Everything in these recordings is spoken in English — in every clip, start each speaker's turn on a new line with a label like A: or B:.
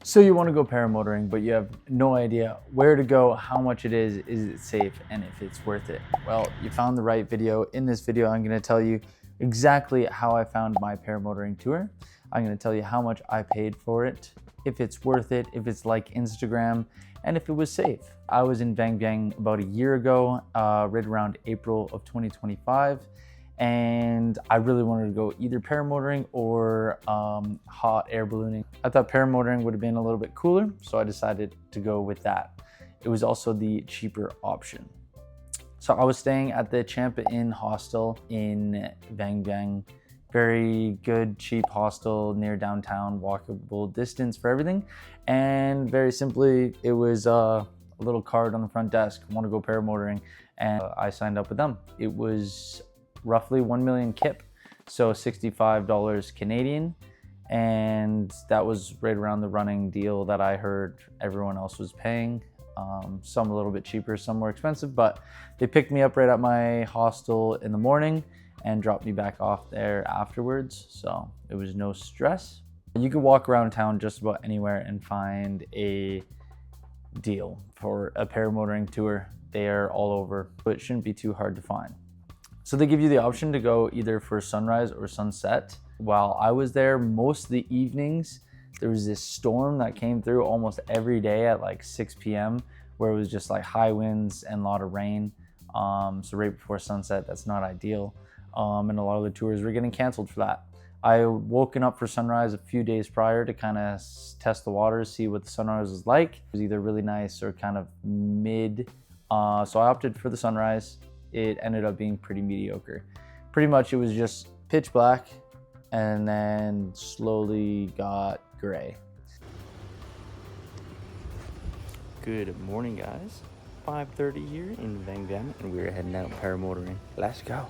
A: So you want to go paramotoring, but you have no idea where to go, how much it is it safe, and if it's worth it. Well, you found the right video. In this video, I'm going to tell you exactly how I found my paramotoring tour. I'm going to tell you how much I paid for it, if it's worth it, if it's like Instagram, and if it was safe. I was in Vang Vieng about a year ago, right around April of 2025. And I really wanted to go either paramotoring or hot air ballooning. I thought paramotoring would have been a little bit cooler, so I decided to go with that. It was also the cheaper option. So I was staying at the Champa Inn hostel in Vang Vieng. Very good, cheap hostel near downtown, walkable distance for everything. And very simply, it was a little card on the front desk, want to go paramotoring, and I signed up with them. It was roughly 1 million kip, so $65 Canadian, and that was right around the running deal that I heard everyone else was paying. Some a little bit cheaper, some more expensive, but they picked me up right at my hostel in the morning and dropped me back off there afterwards, so it was no stress. You could walk around town just about anywhere and find a deal for a paramotoring tour. They are all over, but it shouldn't be too hard to find. So they give you the option to go either for sunrise or sunset. While I was there, most of the evenings, there was this storm that came through almost every day at like 6 p.m. where it was just like high winds and a lot of rain. So right before sunset, that's not ideal. And a lot of the tours were getting canceled for that. I had woken up for sunrise a few days prior to kind of test the waters, see what the sunrise was like. It was either really nice or kind of mid. So I opted for the sunrise. It ended up being pretty mediocre. Pretty much it was just pitch black and then slowly got gray.
B: Good morning, guys. 5:30 here in Vang Vieng, and we're heading out paramotoring. Let's go.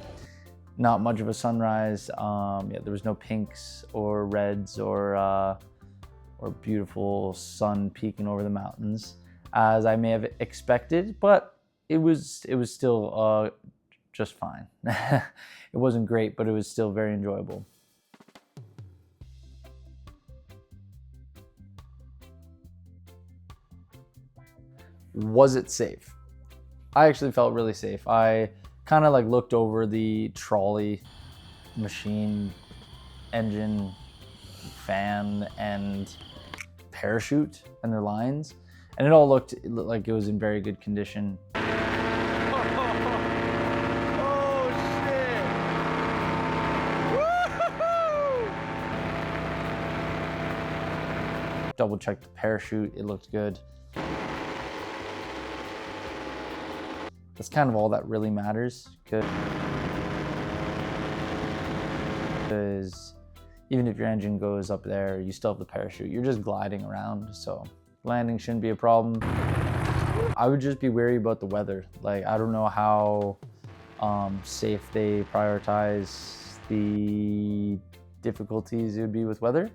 A: Not much of a sunrise. Yeah, there was no pinks or reds or beautiful sun peeking over the mountains as I may have expected, but it was still just fine. It wasn't great, but it was still very enjoyable. Was it safe? I actually felt really safe. I kind of like looked over the trolley, machine, engine, fan, and parachute and their lines, and it all looked like it was in very good condition. Double checked the parachute, it looked good. That's kind of all that really matters, because even if your engine goes up there, you still have the parachute. You're just gliding around, so landing shouldn't be a problem. I would just be wary about the weather. Like, I don't know how safe they prioritize the difficulties it would be with weather.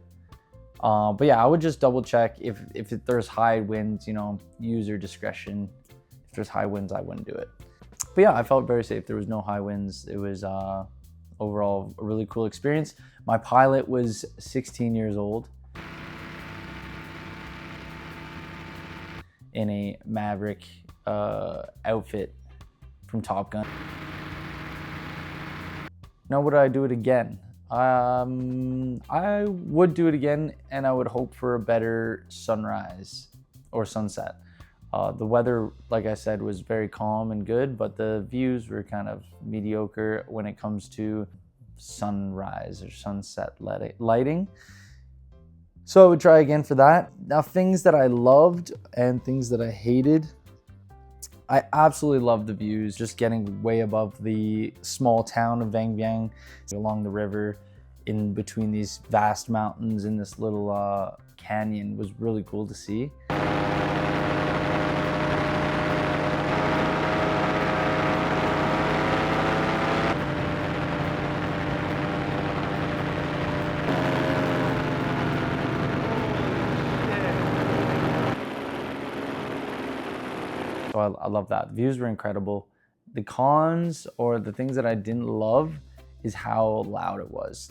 A: But yeah, I would just double check if there's high winds, use your discretion. If there's high winds, I wouldn't do it. But yeah, I felt very safe. There was no high winds. It was overall a really cool experience. My pilot was 16 years old in a Maverick outfit from Top Gun. Now, would I do it again? I would do it again, and I would hope for a better sunrise or sunset. The weather, like I said, was very calm and good, but the views were kind of mediocre when it comes to sunrise or sunset lighting. So I would try again for that. Now, things that I loved and things that I hated. I absolutely loved the views, just getting way above the small town of Vang Vieng, along the river, in between these vast mountains in this little canyon was really cool to see. So I love that. The views were incredible. The cons, or the things that I didn't love, is how loud it was.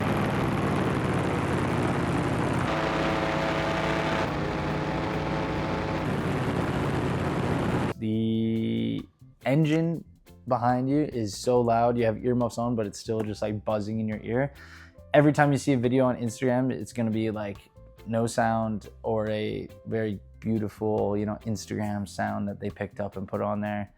A: engine behind you is so loud. You have earmuffs on, but it's still just like buzzing in your ear. Every time you see a video on Instagram, it's gonna be like no sound or a very beautiful, you know, Instagram sound that they picked up and put on there.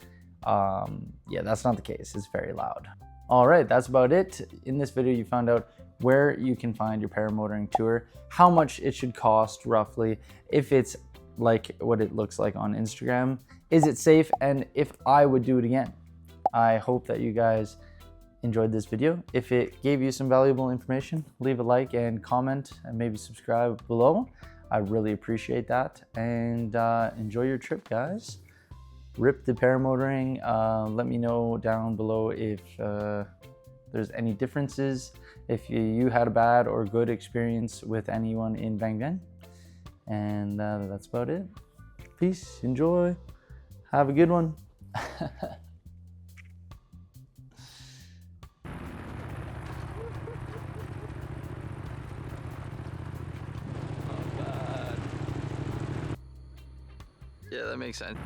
A: Yeah, that's not the case. It's very loud. All right, that's about it. In this video, you found out where you can find your paramotoring tour, how much it should cost roughly, if it's like what it looks like on Instagram, is it safe, and if I would do it again. I hope that you guys enjoyed this video. If it gave you some valuable information, leave a like and comment and maybe subscribe below. I really appreciate that, and enjoy your trip, guys. Rip the paramotoring. Let me know down below if there's any differences, if you had a bad or good experience with anyone in Vang Vieng. And that's about it. Peace, enjoy, have a good one. Yeah, that makes sense.